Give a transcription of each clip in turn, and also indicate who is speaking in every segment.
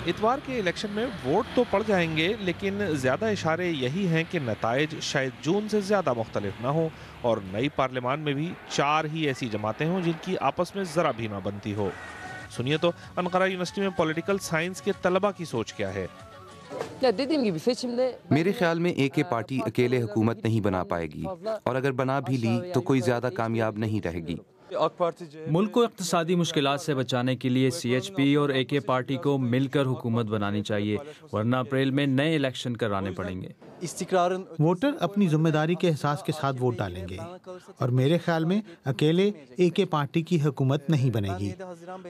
Speaker 1: اتوار کے الیکشن میں ووٹ تو پڑ جائیں گے، لیکن زیادہ اشارے یہی ہیں کہ نتائج شاید جون سے زیادہ مختلف نہ ہوں اور نئی پارلیمان میں بھی 4 ہی ایسی جماعتیں ہوں جن کی آپس میں ذرا بھی نہ بنتی ہو۔ سنیے تو انقرہ یونیورسٹی میں پولیٹیکل سائنس کے طلبہ کی سوچ کیا ہے۔
Speaker 2: میرے خیال میں اے کے پارٹی اکیلے حکومت نہیں بنا پائے گی، اور اگر بنا بھی لی تو کوئی زیادہ کامیاب نہیں رہے گی۔
Speaker 3: ملک کو اقتصادی مشکلات سے بچانے کے لیے سی ایچ پی اور اے کے پارٹی کو مل کر حکومت بنانی چاہیے، ورنہ اپریل میں نئے الیکشن کرانے پڑیں گے۔
Speaker 4: ووٹر اپنی ذمہ داری کے احساس کے ساتھ ووٹ ڈالیں گے، اور میرے خیال میں اکیلے اے کے پارٹی کی حکومت نہیں بنے گی۔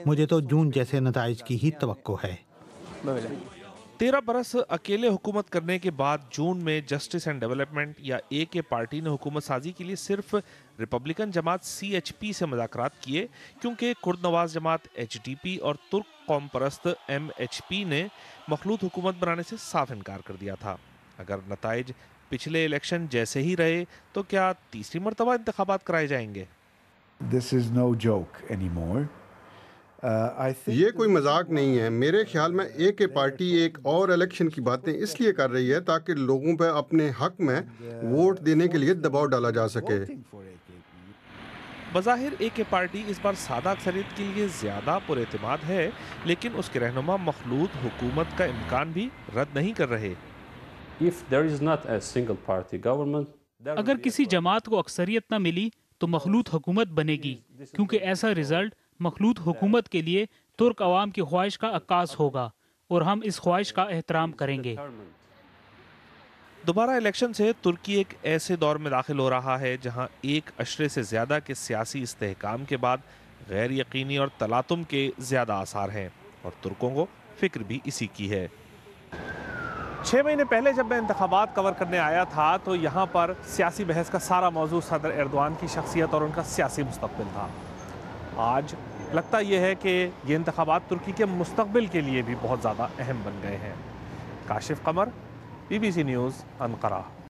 Speaker 4: مجھے تو جون جیسے نتائج کی ہی توقع ہے۔
Speaker 1: 13 برس اکیلے حکومت کرنے کے بعد جون میں جسٹس اینڈ ڈیولپمنٹ یا اے کے پارٹی نے حکومت سازی کے لیے صرف ریپبلکن جماعت سی ایچ پی سے مذاکرات کیے، کیونکہ کرد نواز جماعت ایچ ڈی پی اور ترک قوم پرست ایم ایچ پی نے مخلوط حکومت بنانے سے صاف انکار کر دیا تھا۔ اگر نتائج پچھلے الیکشن جیسے ہی رہے تو کیا تیسری مرتبہ انتخابات کرائے جائیں گے؟
Speaker 5: یہ کوئی مذاق نہیں ہے۔ میرے خیال میں اے کے پارٹی ایک اور الیکشن کی باتیں اس لیے کر رہی ہے تاکہ لوگوں پہ اپنے حق میں ووٹ دینے کے لیے دباؤ ڈالا جا سکے۔
Speaker 1: بظاہر اے کے پارٹی اس بار سادہ اکثریت کے لیے زیادہ پر اعتماد ہے، لیکن اس کے رہنما مخلوط حکومت کا امکان بھی رد نہیں کر رہے۔
Speaker 6: اگر کسی جماعت کو اکثریت نہ ملی تو مخلوط حکومت بنے گی، کیونکہ ایسا رزلٹ مخلوط حکومت کے لیے ترک عوام کی خواہش کا عکاس ہوگا، اور ہم اس خواہش کا احترام کریں گے۔
Speaker 1: دوبارہ الیکشن سے ترکی ایک ایسے دور میں داخل ہو رہا ہے جہاں ایک عشرے سے زیادہ کے سیاسی استحکام کے بعد غیر یقینی اور تلاطم کے زیادہ آثار ہیں، اور ترکوں کو فکر بھی اسی کی ہے۔ 6 مہینے پہلے جب میں انتخابات کور کرنے آیا تھا تو یہاں پر سیاسی بحث کا سارا موضوع صدر ایردوان کی شخصیت اور ان کا سیاسی مستقبل تھا۔ آج لگتا یہ ہے کہ یہ انتخابات ترکی کے مستقبل کے لیے بھی بہت زیادہ اہم بن گئے ہیں۔ Kashif Qamar, B B C news, Ankara.